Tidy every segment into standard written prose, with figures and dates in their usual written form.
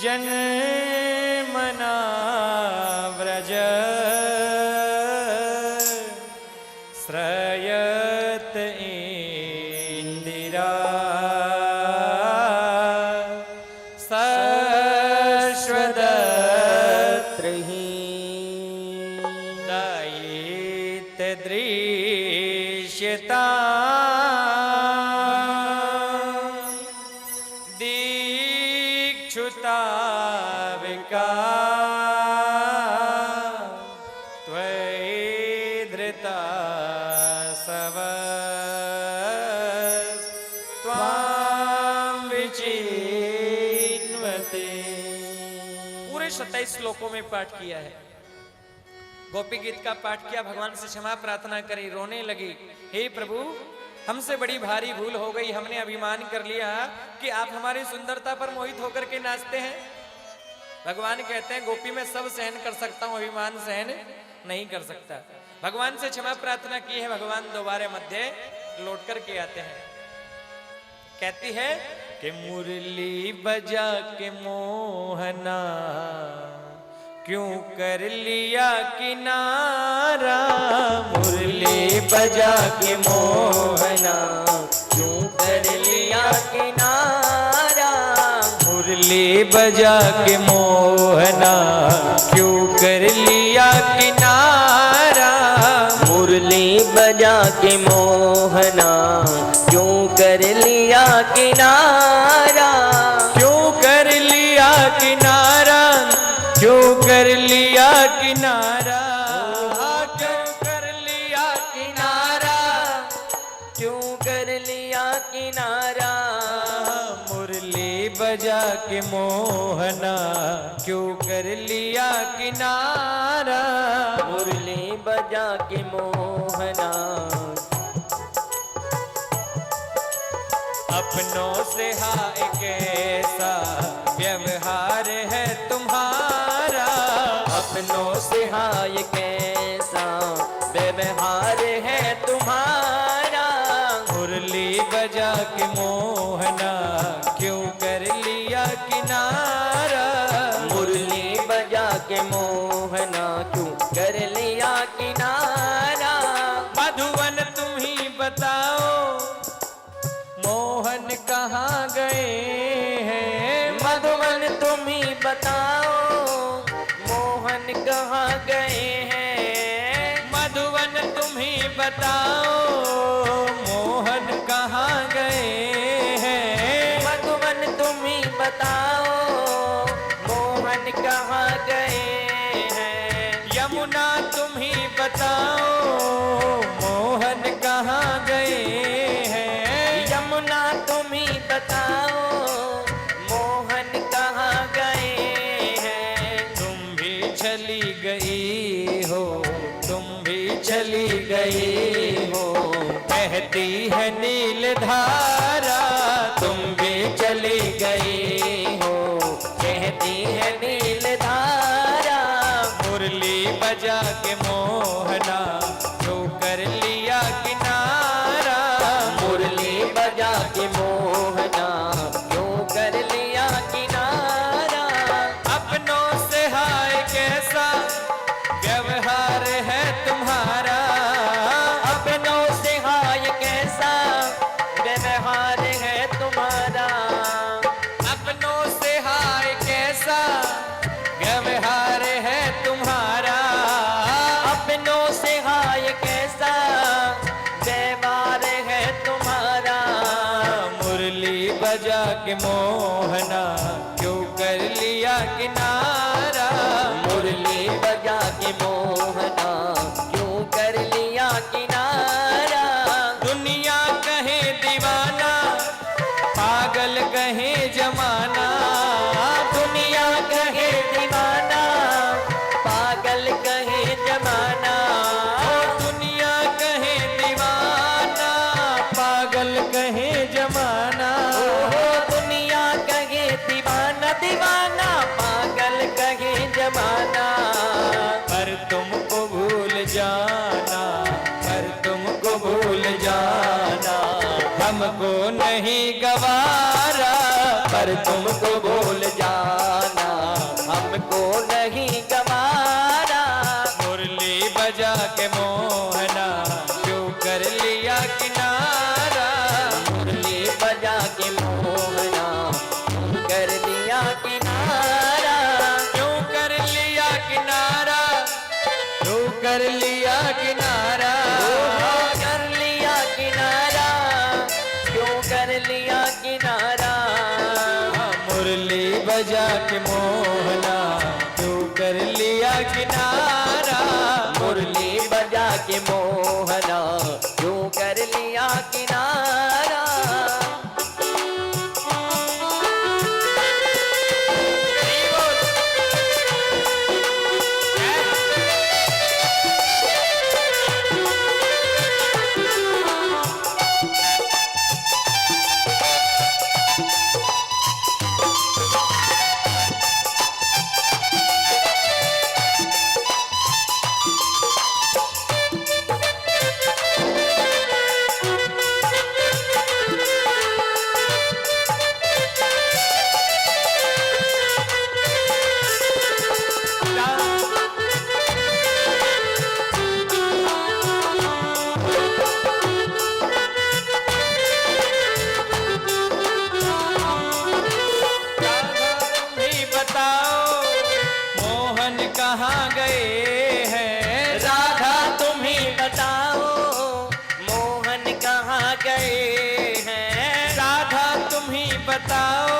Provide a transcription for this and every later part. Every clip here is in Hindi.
जन्मना व्रज श्रयत इंदिरा शश्वदत्रहि दायित दृश्यता दीक्षुता विका त्वयिधृता सवस् त्वां विचिन्वते। पूरे 27 श्लोकों में पाठ किया है। गोपी गीत का पाठ किया, भगवान से क्षमा प्रार्थना करी, रोने लगी, हे प्रभु हमसे बड़ी भारी भूल हो गई, हमने अभिमान कर लिया कि आप हमारी सुंदरता पर मोहित होकर के नाचते हैं। भगवान कहते हैं गोपी में सब सहन कर सकता हूं, अभिमान सहन नहीं कर सकता। भगवान से क्षमा प्रार्थना की है, भगवान दोबारा मध्य लौट करके आते हैं। कहती है कि मुरली बजा के मोहना क्यों कर लिया किनारा, मुरली बजा के मोहना क्यों कर लिया किनारा, मुरली बजा के मोहना क्यों कर लिया किनारा, मुरली बजा के मोहना क्यों कर लिया किनारा, क्यों कर लिया किनारा, क्यों कर लिया किनारा, क्यों कर लिया किनारा, क्यों कर लिया किनारा, मुरली बजा के मोहना क्यों कर लिया किनारा, मुरली बजा के मोहना। अपनों से हाय कैसा व्यवहार है तुम्हारा, अपनों से हाय कैसा व्यवहार है तुम्हारा, मुरली बजा के मोहना क्यों कर लिया किनारा, मुरली बजा के मोहना क्यों कर लिया किनारा, मधुवन तुम ही बताओ मोहन कहाँ गए हैं, मधुवन तुम ही बताओ मोहन कहाँ गए हैं, मधुवन तुम ही बताओ मोहन कहाँ गए हैं, मधुवन तुम ही बताओ मोहन कहाँ गए हैं, यमुना तुम ही बताओ मोहन कहाँ गए हैं, यमुना तुम ही बताओ मोहन कहाँ गए हैं, तुम भी चली गई हो, तुम भी चली गई हो, बहती है नील धारा, तुम भी चली गई हो, कहती है नील धारा, मुरली बजा के मोहना जो कर लिया किनारा, मुरली बजा के मोहना क्यों कर लिया किनारा, अपनों से हाय कैसा व्यवहार है तुम्हारा, अपनों से हाय कैसा व्यवहार है तुम्हारा, अपनों से हाय कैसा व्यवहार है तुम्हारा, अपनों से हाय कैसा व्यवहार है तुम्हारा, मुरली बजा के मोहना क्यों कर लिया किनारा, मुरली बजा के मोहना क्यों कर लिया किनारा, दुनिया कहे दीवाना पागल कहे जमाना, दुनिया कहे दीवाना पागल कहे जमाना, दुनिया कहे दीवाना पागल कहे जमाना, दुनिया कहे दीवाना दीवाना पागल कहे जमाना, पर तुमको भूल जाना, पर तुमको भूल जाना हमको नहीं गवारा, पर तुमको भूल जाना लिया किनारा, क्यों कर लिया किनारा, क्यों कर लिया किनारा, कर लिया किनारा, क्यों कर लिया किनारा। मुरली बजा के मोहना क्यों कर लिया किनारा, मुरली बजा के मोहना क्यों कर लिया किनारा। कहाँ गए हैं, राधा तुम ही बताओ मोहन कहाँ गए हैं। राधा तुम ही बताओ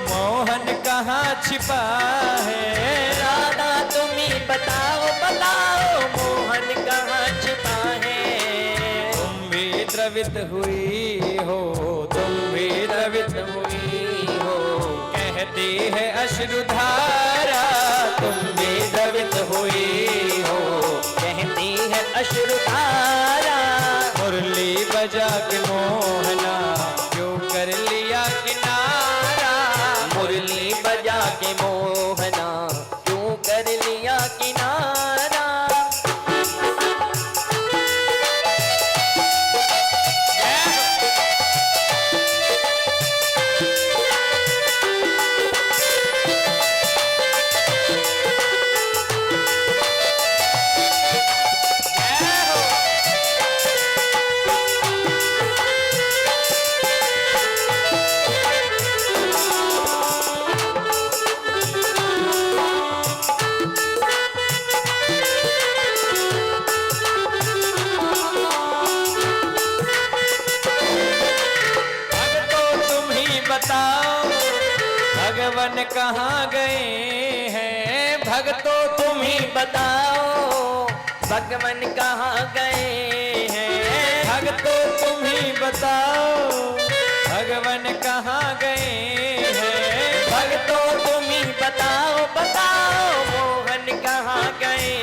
मोहन कहाँ छिपा है, राधा तुम ही बताओ बताओ मोहन कहाँ छिपा है। तुम भी द्रवित हुई हो, तुम भी द्रवित हुई हो, कहती है अश्रुधारा, तुम भी द्रवित हुई हो, कहती है अश्रुधारा। मुरली बजा के मोहना क्यों कर लिया किनारा, मुरली बजा के मोहना क्यों कर लिया किनारा। भगवान कहाँ गए हैं, भक्तों तुम ही बताओ भगवान कहाँ गए हैं। भक्तों तुम ही बताओ भगवान कहाँ गए हैं, भक्तों तुम ही बताओ बताओ मोहन कहाँ गए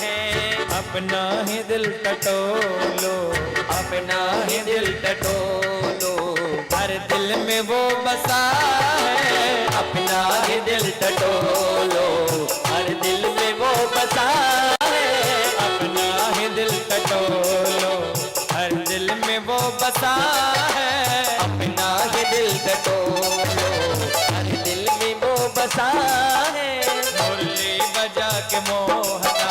हैं। अपना ही दिल टटोलो, अपना ही दिल टटोलो, हर दिल में वो बसा है, अपना ही दिल टटोलो, हर दिल में वो बसा है। अपना ही दिल टटोलो, हर दिल में वो बसा है, अपना ही दिल टटोलो, हर दिल में वो बसा है। मुरली बजा के मोहना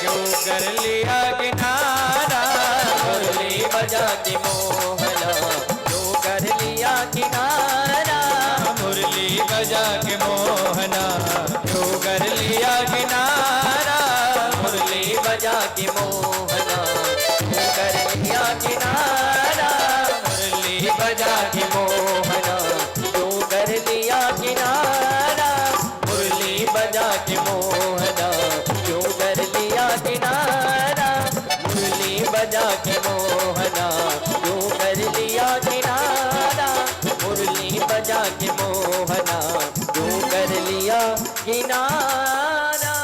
क्यों कर लिया किनारा, मुरली बजा के मोहना क्यों कर लिया किनारा। मुरली बजा के मोहना क्यों कर लिया किनारा, मुरली बजा के मोहना क्यों कर लिया किनारा। मुरली बजा के मोहना क्यों कर लिया किनारा। मुरली बजा के मोहना क्यों कर लिया किनारा। मुरली बजा के मोहना क्यों कर लिया किनारा। मुरली बजा के मोहना क्यों कर लिया किनारा।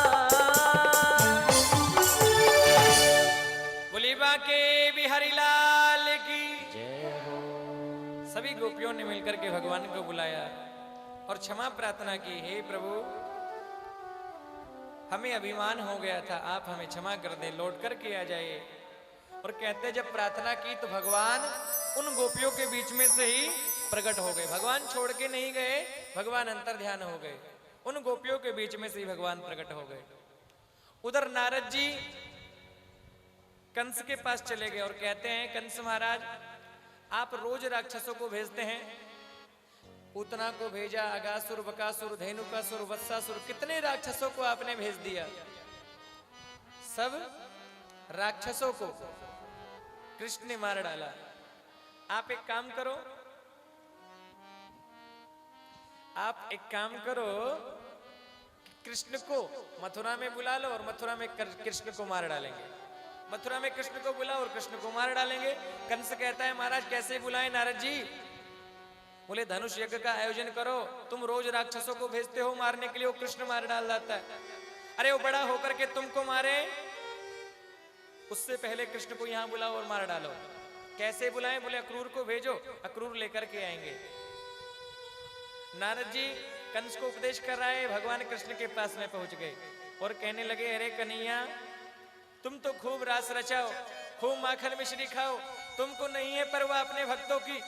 बुलीबा के बिहारी लाल की जय हो। सभी गोपियों ने मिलकर के भगवान को बुलाया और क्षमा प्रार्थना की, हे प्रभु हमें अभिमान हो गया था, आप हमें क्षमा कर दें, लौट कर के आ जाइए। और कहते जब प्रार्थना की तो भगवान उन गोपियों के बीच में से ही प्रकट हो गए। भगवान छोड़ के नहीं गए, भगवान अंतर ध्यान हो गए, उन गोपियों के बीच में से ही भगवान प्रकट हो गए। उधर नारद जी कंस के पास चले गए और कहते हैं कंस महाराज आप रोज राक्षसों को भेजते हैं, पूतना को भेजा, अगासुर, बकासुर, धेनुकासुर, वत्सासुर, कितने राक्षसों को आपने भेज दिया। सब राक्षसों को कृष्ण ने मार डाला। आप एक काम करो, आप एक काम करो, कृष्ण को मथुरा में बुला लो और मथुरा में कृष्ण को मार डालेंगे। मथुरा में कृष्ण को बुला और कृष्ण को मार डालेंगे। कंस कहता है महाराज कैसे बुलाएं नारद जी? बोले धनुष यज्ञ का आयोजन करो, तुम रोज राक्षसों को भेजते हो मारने के लिए, वो कृष्ण मार डाल जाता है। अरे वो बड़ा होकर के तुमको मारे, उससे पहले कृष्ण को यहां बुलाओ और मार डालो। कैसे बुलाएं? बोले अक्रूर को भेजो, अक्रूर लेकर के आएंगे। नारद जी कंस को उपदेश कर रहा है, भगवान कृष्ण के पास में पहुंच गए और कहने लगे अरे कन्हैया तुम तो खूब रास रचाओ, खूब माखन मिश्री खाओ, तुमको नहीं है परवाह अपने भक्तों की,